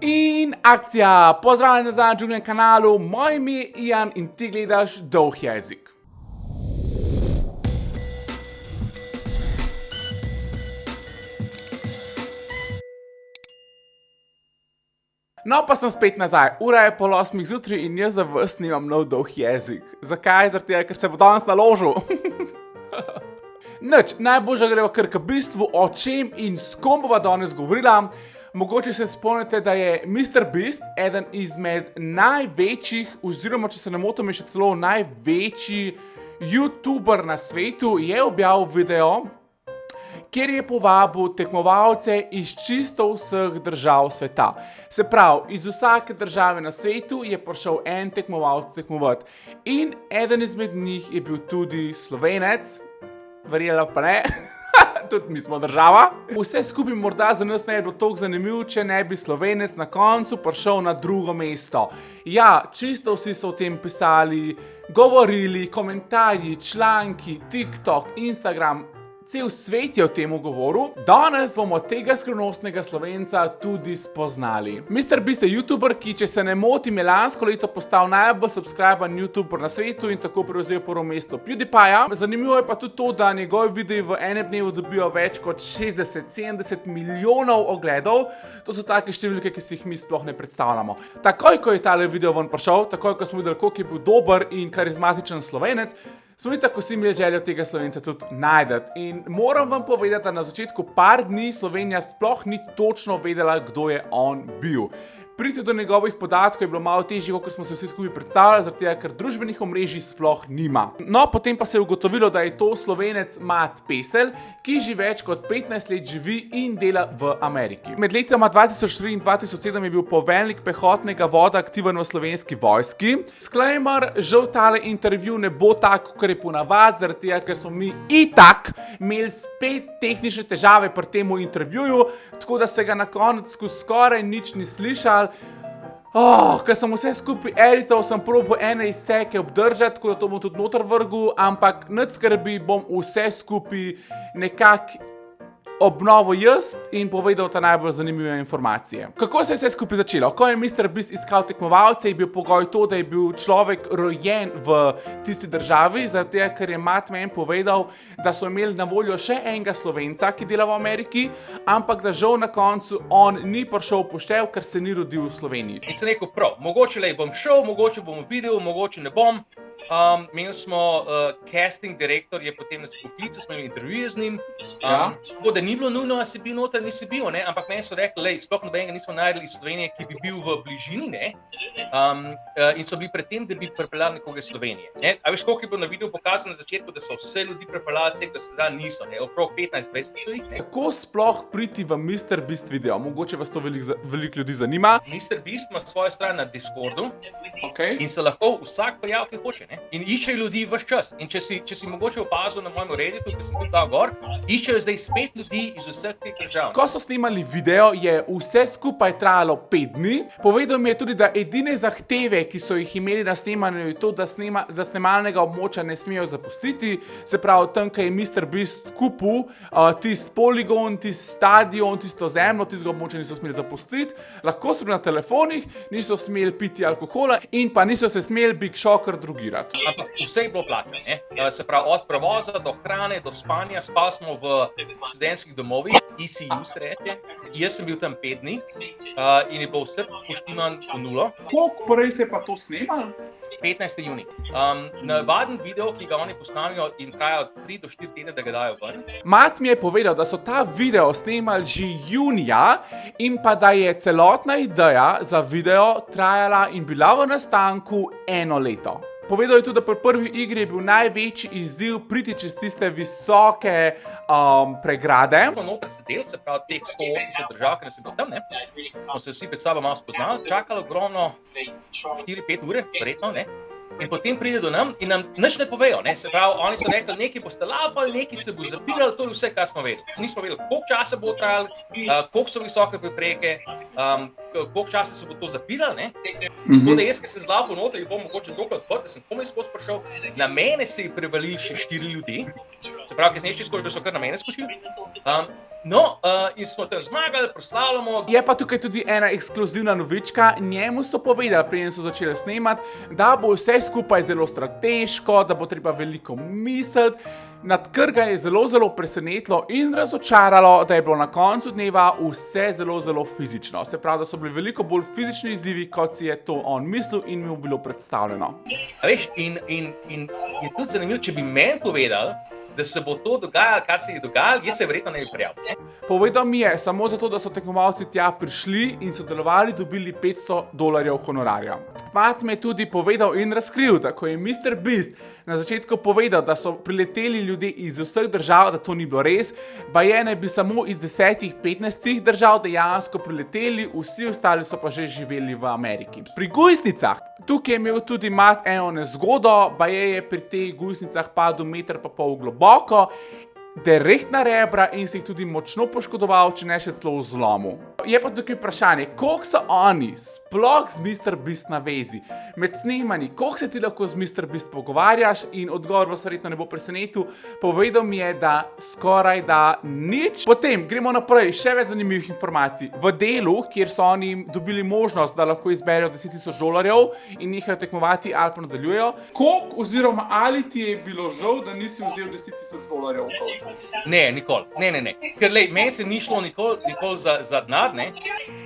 In akcija! Pozdravljeni nazaj na Džungljem kanalu, moje ime je Ian in ti gledaš Dolg jezik. No, pa sem spet nazaj. Ura je 7:30 zjutraj in jaz za vas nimam nov dolg jezik. Zakaj? Zaradi tega, ker se bo danes naložil. Nič, najboljše gremo kar k bistvu, o čem in s kom bova danes govorila. Mogoče se spomnite, da je MrBeast eden izmed največjih, oziroma če se ne motim, je še celo največji YouTuber na svetu, je objavil video, kjer je povabil tekmovalce iz čisto vseh držav sveta. Se pravi, iz vsake države na svetu je prišel en tekmovalec tekmovati. In eden izmed njih je bil tudi Slovenec, verjela pa ne. Tudi mi smo država. Vse skupaj morda za nas ne bi bilo toliko zanimivo, če ne bi Slovenec na koncu prišel na drugo mesto. Ja, čisto vsi so o tem pisali, govorili, komentarji, članki, TikTok, Instagram, cel svet je o tem govoril. Danes bomo tega skrivnostnega Slovenca tudi spoznali. MrBeast je YouTuber, ki, če se ne motim, je lansko leto postal najbolj subscriben YouTuber na svetu in tako prevzel prvo mesto PewDiePieja. Zanimivo je pa tudi to, da njegovi videi v enem dnevu dobijo več kot 60-70 milijonov ogledov. To so take številke, ki si jih mi sploh ne predstavljamo. Takoj, ko je tale video ven prišel, takoj, ko smo videli, koliko je bil dober in karizmatičen Slovenec, smo tako si imeli željo tega Slovenca tudi najdeti. In moram vam povedati, da na začetku par dni Slovenija sploh ni točno vedela, kdo je on bil. Priti do njegovih podatkov je bilo malo težje, kot smo se vsi skupaj predstavljali, zaradi tega, ker družbenih omrežij sploh nima. No, potem pa se je ugotovilo, da je to Slovenec Mat Pesel, ki že več kot 15 let živi in dela v Ameriki. Med letoma 2003 in 2007 je bil poveljnik pehotnega voda aktiven v Slovenski vojski. Disclaimer, žal tale intervju ne bo tak, kot je ponavadi, zaradi tega, ker smo mi itak imeli spet tehnične težave pri temu intervjuju, tako da se ga na koncu skoraj nič ni slišal. Ker sem vse skupaj edital, sem probal ene izseke obdržati, tako da to bom tudi noter vrgel, ampak nič skrbi, bom vse skupaj nekako obnovil jaz in povedal ta najbolj zanimive informacije. Kako se je vse skupaj začelo? Ko je MrBeast iskal tekmovalce, je bil pogoj to, da je bil človek rojen v tisti državi, zaradi tega, ker je Mat meni povedal, da so imeli na voljo še enega Slovenca, ki dela v Ameriki, ampak da žal na koncu on ni prišel v poštev, ker se ni rodil v Sloveniji. In sem rekel, prav, mogoče le bom šel, mogoče bom videl, mogoče ne bom. Imeli smo casting direktor, je potem nas poklical, smo imeli intervjuje z njim. Tako da ni bilo nujno, a si bil noter, nisi bil, ne? Ampak meni so rekli, lej, sploh nobenega nismo našli iz Slovenije, ki bi bil v bližini, ne? In so bili pred tem, da bi pripeljali nekoga iz Slovenije. Ne? A veš, koliko je bilo na videu pokazano na začetku, da so vse ljudi pripeljali, vse, da se da niso, ne? Okrog 15-20 so jih, ne? Kako sploh priti v MrBeast video? Mogoče vas to veliko ljudi zanima. MrBeast ima svojo stran na Discordu, Okay. in se lahko vsak prijavi, ki hoče, ne? In iščejo ljudi ves čas. In če si mogoče opazil na mojem Redditu, ki sem tudi dal gor, iščejo zdaj spet ljudi iz vseh teh držav. Ko so snemali video, je vse skupaj trajalo 5 dni. Povedal mi je tudi, da edine zahteve, ki so jih imeli na snemanju, je to, da snemalnega območja ne smejo zapustiti. Se pravi, tam, ko je MrBeast kupil tisti poligon, tisti stadion, tisto zemljo, tistega območja niso smeli zapustiti. Lahko so bili na telefonih, niso smeli piti alkohola in pa niso se smeli Big Shocker drogirati. Ampak vse je bilo plačano, ne? Se pravi, od prevoza do hrane, do spanja, spali smo v študentskih domovih, ECU se reče. Jaz sem bil tam 5 dni in je bilo vse poštiman v nulo. Koliko prej se je pa to snemalo? 15. junij. Navaden video, ki ga oni postavijo in traja od 3 do 4 tedne, da ga dajo ven. Mat mi je povedal, da so ta video snemali že junija in pa da je celotna ideja za video trajala in bila v nastanku 1 leto. Povedal je tudi, da pri prvi igri je bil največji izziv priti čez tiste visoke pregrade. Smo noter sedeli, se pravi teh 180 držav, ki nas je bilo tam, ne? Smo se vsi pred sabo malo spoznali, čakali ogromno 4-5 ure, verjetno, ne? In potem pride do nam in nam nič ne povejo, ne? Se pravi, oni so rekli, nekaj boste lavali, nekaj se bo zapirali, to je vse, kar smo vedeli. Nismo vedeli, koliko časa bo trajalo, koliko so visoke prepreke, koliko časa se bo to zapiralo, ne? Tako da jaz, ki sem zlaval noter, je bom mogoče dokaj odprt, da sem komaj skozi prišel, na mene se je prevalili še 4 ljudi, se pravi, ki sem ješči skoro, da so kar na mene skočili. No, in smo tam zmagali, proslavljamo. Je pa tukaj tudi ena ekskluzivna novička. Njemu so povedali, preden so začeli snemati, da bo vse skupaj zelo strateško, da bo treba veliko misliti, nad kar ga je zelo presenetilo in razočaralo, da je bilo na koncu dneva vse zelo fizično. Se pravi, da so bili veliko bolj fizični izzivi, kot si je to on mislil in mu bilo predstavljeno. A veš, in je tudi zanimivo, če bi meni povedal, da se bo to dogajalo, kar se je dogajalo, jaz se verjetno ne bi prijavil. Povedal mi je, samo zato, da so tekmovalci tja prišli in sodelovali, dobili $500 honorarja. Pat mi je tudi povedal in razkril, da ko je Mr. Beast na začetku povedal, da so prileteli ljudje iz vseh držav, da to ni bilo res, baje naj bi samo iz 10-15 držav dejansko prileteli, vsi ostali so pa že živeli v Ameriki. Pri gujsnicah, tukaj je imel tudi Mat eno nezgodo, baje je pri teh gujsnicah padel 1,5 metra globoko, direktna rebra in se jih tudi močno poškodoval, če ne še celo v zlomu. Je pa tukaj vprašanje, koliko so oni sploh z Mr. Beast na vezi? Med snemanji, koliko se ti lahko z Mr. Beast pogovarjaš, in odgovor vas verjetno ne bo presenetil. Povedal mi je, da skoraj da nič. Potem gremo naprej, še več zanimivih informacij. V delu, kjer so oni dobili možnost, da lahko izberejo $10,000 in nehajo tekmovati ali pa nadaljujejo. Koliko oziroma ali ti je bilo žal, da nisi vzel $10,000 v coach? Ne, nikoli. Ne. Ker lej, meni se ni šlo nikoli za denar, ne.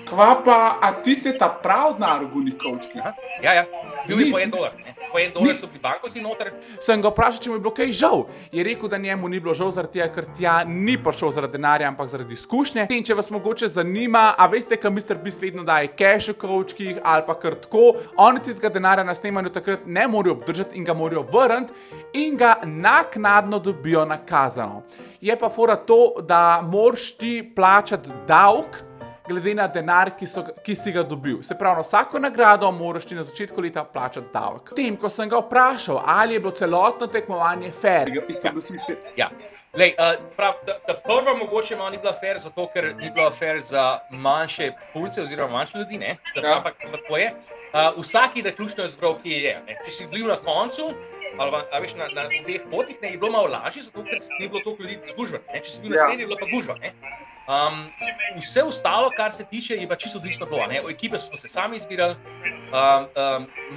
Kva pa, a ti se ta prav denar v gulih coachkih? Ja. Bil je po $1, ne. Po $1 so bili bankovski noter. Sem ga vprašal, če mu je bilo kaj žal. Je rekel, da njemu ni bilo žal zaradi tega, ker tja ni prišel zaradi denarja, ampak zaradi izkušnje. In če vas mogoče zanima, a veste, kaj Mr. Beast vedno daje cash v coachkih ali pa kar tako, oni tistega denarja na snemanju takrat ne morajo obdržati in ga morajo vrniti in ga naknadno dobijo nakazano. Je pa fora to, da moraš ti plačati davek glede na denar, ki si ga dobil. Se pravi, na vsako nagrado moraš ti na začetku leta plačati davek. Potem, ko sem ga vprašal, ali je bilo celotno tekmovanje fair. Ja. Lej, ta prva mogoče malo ni bila fair, zato ker ni bila fair za manjše pulce oziroma manjše ljudi, ne? Ampak tako je. Vsaki da ključno izbral, ki je. Ne? Če si bil na koncu, ali veš, na teh potih, ne, je bilo malo lažje, zato ker ni bilo toliko ljudi zgužvati. Če si bil na sredi, je bilo pa gužva. Ne? Vse ostalo, kar se tiče, je pa čisto odvisno od tega. Ekipe smo se sami izbirali,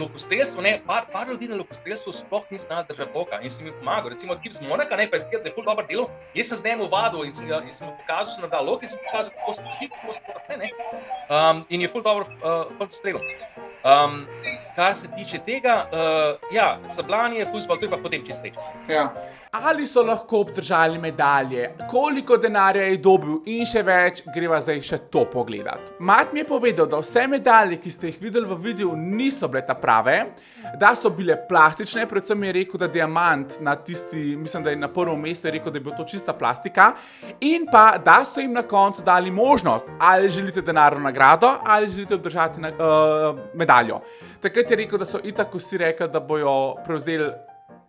lokostrelstvo, par ljudi na lokostrelstvu sploh ni znal držati boka in si mi pomagal. Recimo ekip z Monaka, pa je izgledal, da je ful dobro delo. Jaz sem z njim vadil in sem mu pokazal, sem nadal lok in sem pokazal, kako se drži, kako se to ne. In je ful dobro postrelil. Kar se tiče tega, ja, sabljanje, fuzbal, to je pa potem čist tek. Ja. Ali so lahko obdržali medalje, koliko denarja je dobil in še več, greva zdaj še to pogledat. Mat mi je povedal, da vse medalje, ki ste jih videli v videu, niso bile ta prave, da so bile plastične, predvsem je rekel, da diamant na tisti, mislim, da je na prvem mestu, je rekel, da je bila to čista plastika, in pa, da so jim na koncu dali možnost, ali želite denarno nagrado, ali želite obdržati medaljo. Takrat je rekel, da so itak vsi rekli, da bojo prevzeli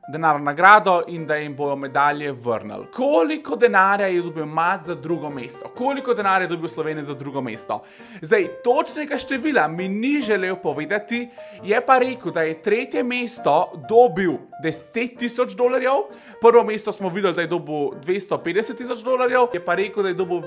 denarno nagrado in da jim bojo medalje vrnili. Koliko denarja je dobil Mat za drugo mesto? Koliko denarja je dobil Slovenec za drugo mesto? Zdaj, točnega števila mi ni želel povedati, je pa rekel, da je tretje mesto dobil $10,000, prvo mesto smo videli, da je dobil $250,000, je pa rekel, da je dobil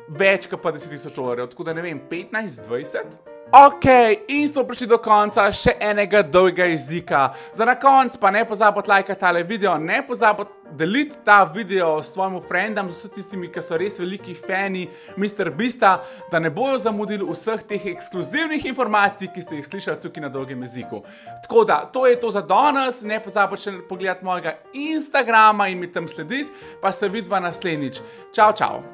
več kot pa $10,000, tako da ne vem, 15-20? Ok, in smo prišli do konca še enega dolgega jezika. Za na konc pa ne pozabiti lajkati tale video, ne pozabiti deliti ta video s svojim friendom, z vsemi tistimi, ki so res veliki fani Mr. Beasta, da ne bojo zamudili vseh teh ekskluzivnih informacij, ki ste jih slišali tukaj na dolgem jeziku. Tako da, to je to za danes, ne pozabiti še pogledati mojega Instagrama in mi tam slediti, pa se vidva naslednjič. Čau, čau!